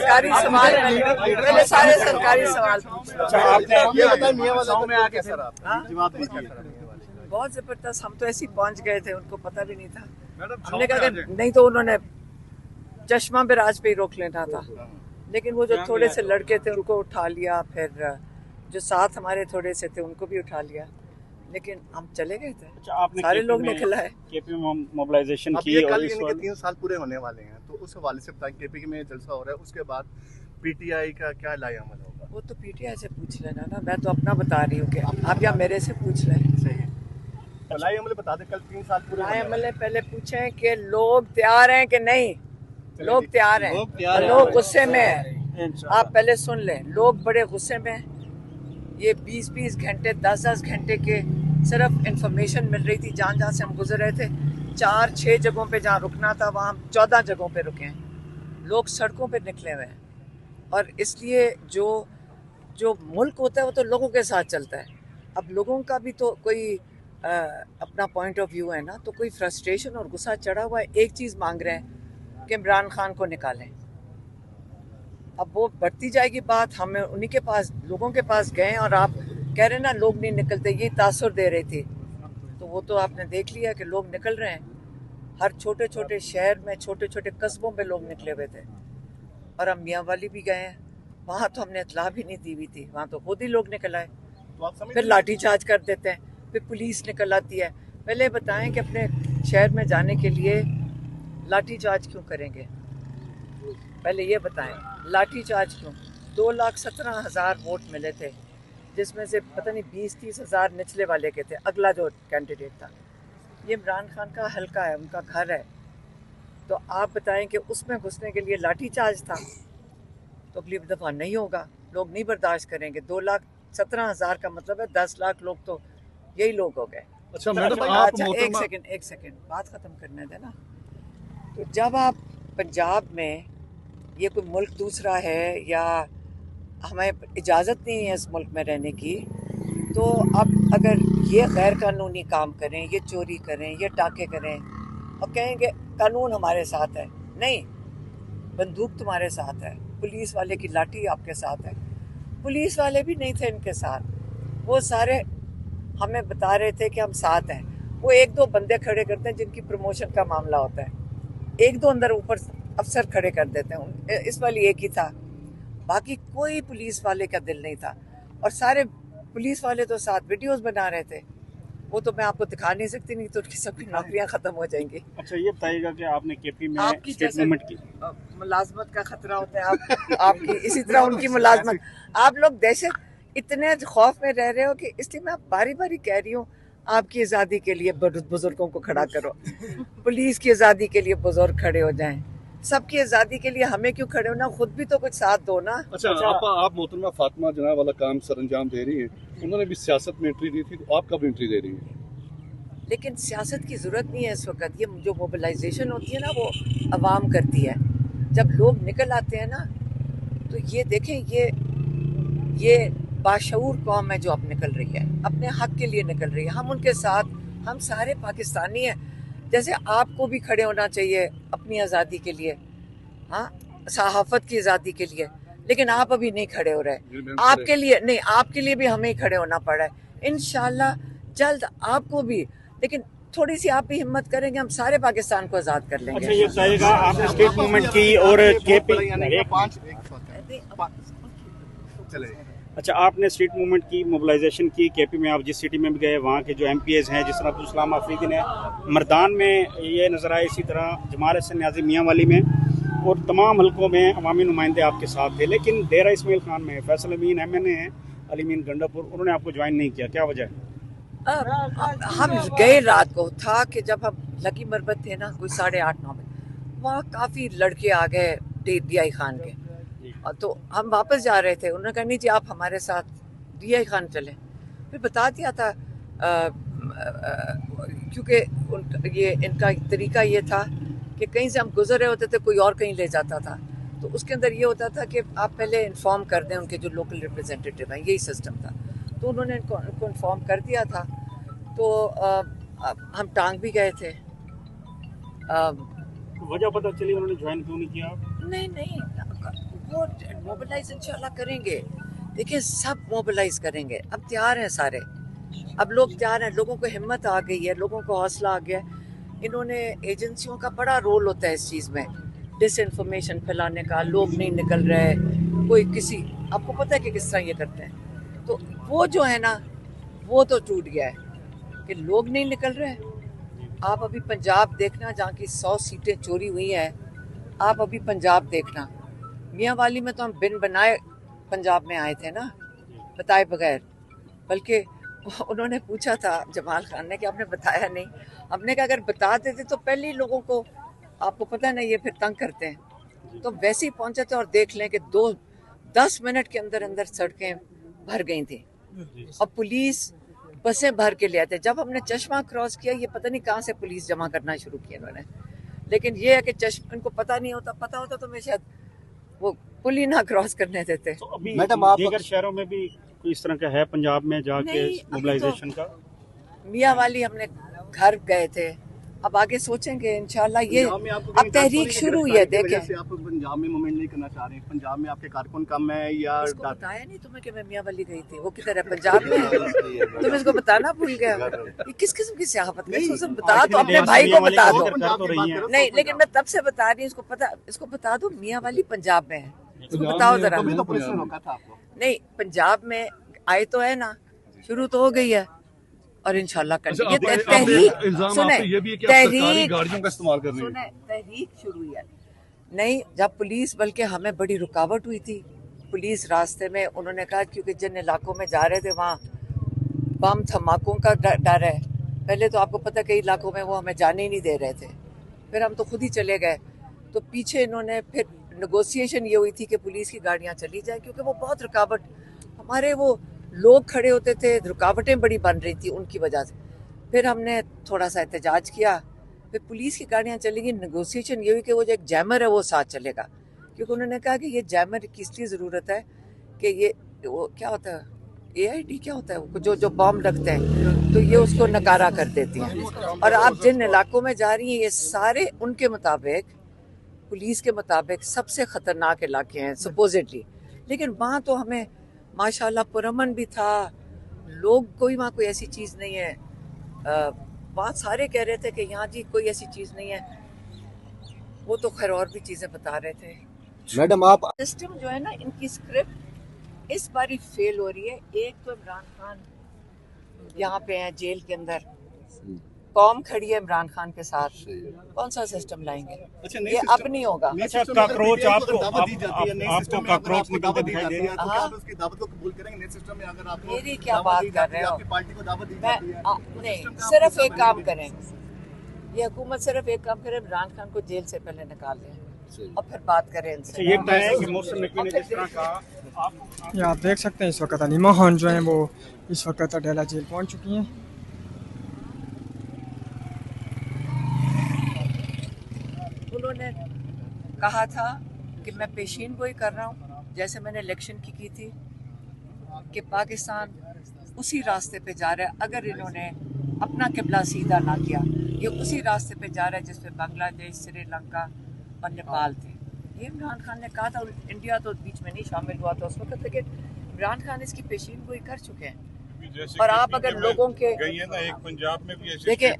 सरकारी सवाल पहले सारे सरकारी सवाल बहुत जबरदस्त। हम तो ऐसे ही पहुंच गए थे, उनको पता भी नहीं था। हमने कहा अगर नहीं तो उन्होंने चश्मा बिराज पे ही रोक लेना था, लेकिन वो जो थोड़े से लड़के थे उनको उठा लिया, फिर जो साथ हमारे थोड़े से थे उनको भी उठा लिया, लेकिन हम चले गए थे। आपने सारे लोग निकल आए। केपी में मोबिलाइजेशन की ये और कल इस इनके वक्त 3 साल पूरे होने वाले हैं, तो उस हवाले से बताएं केपी में जलसा हो रहा है, उसके बाद पीटीआई का क्या लाएअमल होगा? वो तो पीटीआई से पूछ लेना ना, मैं तो अपना बता रही हूँ कि आप या मेरे से पूछ लें। सही है, लाएअमल बता दें। कल 3 साल पूरे लाएअमल पहले पूछें कि लोग तैयार हैं कि नहीं। लोग तैयार हैं, लोग गुस्से में हैं। आप पहले सुन लें, लोग बड़े गुस्से में हैं। ये 20-20 घंटे 10-10 घंटे के सिर्फ इंफॉर्मेशन मिल रही थी। जहाँ से हम गुजर रहे थे 4-6 जगहों पे जहाँ रुकना था वहाँ 14 जगहों पे रुके हैं। लोग सड़कों पे निकले हुए हैं, और इसलिए जो मुल्क होता है वो तो लोगों के साथ चलता है। अब लोगों का भी तो कोई अपना पॉइंट ऑफ व्यू है ना, तो कोई फ्रस्ट्रेशन और गुस्सा चढ़ा हुआ है। एक चीज़ मांग रहे हैं कि इमरान खान को निकालें। अब वो बढ़ती जाएगी बात। हम उन्हीं के पास, लोगों के पास गए, और आप कह रहे हैं ना लोग नहीं निकलते, ये तासुर दे रही थी। तो वो तो आपने देख लिया कि लोग निकल रहे हैं। हर छोटे छोटे शहर में, छोटे छोटे कस्बों में लोग निकले हुए थे। और हम मियाँ वाली भी गए हैं, वहाँ तो हमने इतला भी नहीं दी हुई थी, वहाँ तो खुद ही लोग निकल आए। फिर लाठी चार्ज कर देते हैं, फिर पुलिस निकल आती है। पहले बताएं कि अपने शहर में जाने के लिए लाठी चार्ज क्यों करेंगे? पहले ये बताएं, लाठी चार्ज क्यों? 2,17,000 वोट मिले थे, जिसमें से पता नहीं 20-30 हज़ार निचले वाले के थे। अगला जो कैंडिडेट था, ये इमरान खान का हल्का है, उनका घर है। तो आप बताएं कि उसमें घुसने के लिए लाठी चार्ज था, तो अगली दफ़ा नहीं होगा। लोग नहीं बर्दाश्त करेंगे। 2,17,000 का मतलब है 10 लाख लोग, तो यही लोग हो गए। अच्छा मैडम, अच्छा एक सेकंड बात ख़त्म करने देना। तो जब आप पंजाब में, ये कोई मुल्क दूसरा है या हमें इजाज़त नहीं है इस मुल्क में रहने की, तो अब अगर ये गैर कानूनी काम करें, ये चोरी करें, ये टाके करें, और कहेंगे कानून हमारे साथ है, नहीं, बंदूक तुम्हारे साथ है, पुलिस वाले की लाठी आपके साथ है। पुलिस वाले भी नहीं थे इनके साथ, वो सारे हमें बता रहे थे कि हम साथ हैं। वो 1-2 बंदे खड़े करते हैं जिनकी प्रमोशन का मामला होता है, 1-2 अंदर ऊपर अफसर खड़े कर देते हैं। इस वाली एक ही था, बाकी कोई पुलिस वाले का दिल नहीं था। और सारे पुलिस वाले तो साथ वीडियोस बना रहे थे, वो तो मैं आपको दिखा नहीं सकती, नहीं तो उनकी सबकी नौकरियां खत्म हो जाएंगी। अच्छा ये बताइएगा कि आपने केपी में आपकी स्टेट मूवमेंट की मुलाजमत का खतरा होता है, आपकी इसी तरह उनकी मुलाजमत। आप लोग दहशत इतने खौफ में रह रहे हो कि इसलिए मैं बारी बारी कह रही हूँ, आपकी आज़ादी के लिए बुजुर्गों को खड़ा करो, पुलिस की आज़ादी के लिए बुजुर्ग खड़े हो जाएं, सबकी आज़ादी के लिए हमें क्यों खड़े होना, खुद भी तो कुछ साथ दो ना। अच्छा आप मोहतरमा फातिमा जना वाला काम सर अंजाम दे रही हैं, उन्होंने भी सियासत में एंट्री दी थी, तो आप कब एंट्री दे रही हैं? लेकिन सियासत की ज़रूरत नहीं है इस वक्त। ये जो मोबिलाइजेशन होती है ना, वो अवाम करती है। जब लोग निकल आते हैं ना, तो ये देखें, ये बाशऊर कौम है जो अब निकल रही है, अपने हक के लिए निकल रही है। हम उनके साथ, हम सारे पाकिस्तानी हैं। जैसे आपको भी खड़े होना चाहिए अपनी आज़ादी के लिए, हाँ, सहाफ़त की आज़ादी के लिए, लेकिन आप अभी नहीं खड़े हो रहे। आपके लिए नहीं, आपके लिए भी हमें ही खड़े होना पड़ा है। इंशाल्लाह जल्द आपको भी, लेकिन थोड़ी सी आप भी हिम्मत करेंगे, हम सारे पाकिस्तान को आज़ाद कर लेंगे। अच्छा ये बताइएगा, आपने स्टेट मूवमेंट की और अच्छा आपने स्ट्रीट मूवमेंट की, मोबिलाइजेशन की, केपी में आप जिस सिटी में भी गए वहाँ के जो MPs हैं, जिस तरह अब्दुल सलाम आफरीदी ने मर्दान में ये नज़र आए, इसी तरह जमाल हसन न्याज़ी मियाँ वाली में, और तमाम हलकों में अवामी नुमाइंदे आपके साथ थे। लेकिन डेरा इस्माइल खान में फैसल अमीन MNA हैं, अली अमीन गंडापुर, उन्होंने आपको ज्वाइन नहीं किया, क्या वजह है? हम गए रात को, था कि जब हम लकी मरबत थे ना, कोई 8:30-9 बजे, वहाँ काफ़ी लड़के आ गए DI खान के, तो हम वापस जा रहे थे। उन्होंने कहा नहीं जी आप हमारे साथ DI खान चलें। फिर बता दिया था, क्योंकि ये इनका तरीका ये था कि कहीं से हम गुजर रहे होते थे, कोई और कहीं ले जाता था, तो उसके अंदर ये होता था कि आप पहले इन्फॉर्म कर दें उनके जो लोकल रिप्रेजेंटेटिव हैं, यही सिस्टम था। तो उन्होंने इनको इन्फॉर्म कर दिया था, तो हम टांग भी गए थे। वजह पता चली उन्होंने ज्वाइन क्यों नहीं किया? नहीं, वो मोबिलाइज इंशाल्लाह करेंगे। देखिए सब मोबिलाइज करेंगे, अब तैयार हैं सारे, अब लोग तैयार हैं, लोगों को हिम्मत आ गई है, लोगों को हौसला आ गया है। इन्होंने एजेंसियों का बड़ा रोल होता है इस चीज़ में, डिस इन्फॉर्मेशन फैलाने का, लोग नहीं निकल रहे, कोई किसी, आपको पता है कि किस तरह ये करते हैं, तो वो जो है ना वो तो टूट गया है कि लोग नहीं निकल रहे। आप अभी पंजाब देखना, जहाँ की 100 सीटें चोरी हुई हैं, आप अभी पंजाब देखना। मियाँ वाली में तो हम बिन बनाए पंजाब में आए थे ना, बताए बगैर, बल्कि उन्होंने पूछा था जमाल खान ने कि आपने बताया नहीं। हमने कहा अगर बता देते तो पहले ही लोगों को, आपको पता नहीं, ये फिर तंग करते हैं, तो वैसे ही पहुंचे थे। और देख लें कि 10 मिनट के अंदर अंदर सड़कें भर गई थी और पुलिस बसें भर के ले आते। जब हमने चश्मा क्रॉस किया, ये पता नहीं कहाँ से पुलिस जमा करना शुरू किया इन्होंने, लेकिन ये है कि चश्मा इनको पता नहीं होता, पता होता तो मैं शायद वो पुल ही ना क्रॉस करने देते। तो अभी मैडम, आप दीगर शहरों में भी कोई इस तरह का है पंजाब में जाके मोबिलाइजेशन का? मियाँ वाली हमने घर गए थे, अब आगे सोचेंगे इंशाल्लाह। ये अब तहरीक शुरू हुई है। देखें, आप पंजाब में मूवमेंट नहीं करना चाह रहे हैं, पंजाब में आपके कारकुन कम है या इसको बताया नहीं तुम्हें कि मैं मियाँ वाली गई थी, वो किधर है, पंजाब में है? तुम इसको बताना भूल गया। ये किस किस्म की सियाहत है? इसको बता दो, अपने भाई को बता दो। नहीं, लेकिन मैं तब से बता रही हूँ, इसको बता दो मियाँ वाली पंजाब में है, इसको बताओ जरा। नहीं, पंजाब में आए तो है ना, शुरू तो हो गई है और इंशाल्लाह कर अच्छा, ये तहरीक, सुने, तहरीक गाड़ियों का इस्तेमाल कर रही है। सुने, तहरीक शुरू हुई है। नहीं, जब पुलिस, बल्कि हमें बड़ी रुकावट हुई थी पुलिस रास्ते में, उन्होंने कहा क्योंकि जिन इलाकों में जा रहे थे वहाँ बम धमाकों का डर है। पहले तो आपको पता कई इलाकों में वो हमें जाने ही नहीं दे रहे थे, फिर हम तो खुद ही चले गए। तो पीछे इन्होंने फिर नेगोशिएशन ये हुई थी कि पुलिस की गाड़ियाँ चली जाए, क्योंकि वो बहुत रुकावट, हमारे वो लोग खड़े होते थे, रुकावटें बड़ी बन रही थी उनकी वजह से। फिर हमने थोड़ा सा एहतजाज किया, फिर पुलिस की गाड़ियाँ चलेंगी। नेगोशिएशन ये हुई कि वो जो एक जैमर है वो साथ चलेगा, क्योंकि उन्होंने कहा कि ये जैमर की इसलिए ज़रूरत है कि ये वो क्या होता है, AID क्या होता है, वो जो बॉम्ब रखते हैं, तो ये उसको नकारा कर देती हैं। और आप जिन इलाकों में जा रही हैं, ये सारे उनके मुताबिक, पुलिस के मुताबिक सबसे ख़तरनाक इलाके हैं सपोजिटली। लेकिन वहाँ तो हमें माशाल्लाह पुरअमन भी था, लोग, कोई ऐसी चीज़ नहीं है। वहाँ सारे कह रहे थे कि यहाँ जी कोई ऐसी चीज़ नहीं है, वो तो खैर और भी चीज़ें बता रहे थे। मैडम, आप सिस्टम जो है ना, इनकी स्क्रिप्ट इस बार ही फेल हो रही है। एक तो इमरान खान यहाँ पे हैं जेल के अंदर, कौम खड़ी है इमरान खान के साथ, कौन सा सिस्टम लाएंगे? ये अब नहीं होगा। अच्छा, काकरोच आपको काकरोच निकलते दिखाई दे रहे हैं, हाँ, उसकी दावत को कबूल करेंगे नए सिस्टम में? अगर आप मेरी क्या बात कर रहे हो? पार्टी को दावत दी मैं नहीं, सिर्फ एक काम करें, ये हुकूमत सिर्फ एक काम करे, इमरान खान को जेल से पहले निकाल दें और फिर बात करें इनसे। ये तय है कि मोहसिन नकवी ने जिस तरह कहा, ये आप देख सकते हैं इस वक्त अलीमा खान जो है वो इस वक्त अडेला जेल पहुंच चुकी हैं। उन्होंने कहा था कि मैं पेशीन गोई कर रहा हूँ, जैसे मैंने इलेक्शन की थी, कि पाकिस्तान उसी रास्ते पे जा रहा है। अगर इन्होंने अपना किबला सीधा ना किया, ये उसी रास्ते पे जा रहा है जिस पे बांग्लादेश, श्रीलंका और नेपाल थे। ये इमरान खान ने कहा था, इंडिया तो बीच में नहीं शामिल हुआ था उस वक्त, लेकिन इमरान खान इसकी पेशीन गोई कर चुके हैं। और आप अगर लोगों के गई है ना, एक पंजाब में भी ऐसे देखिए,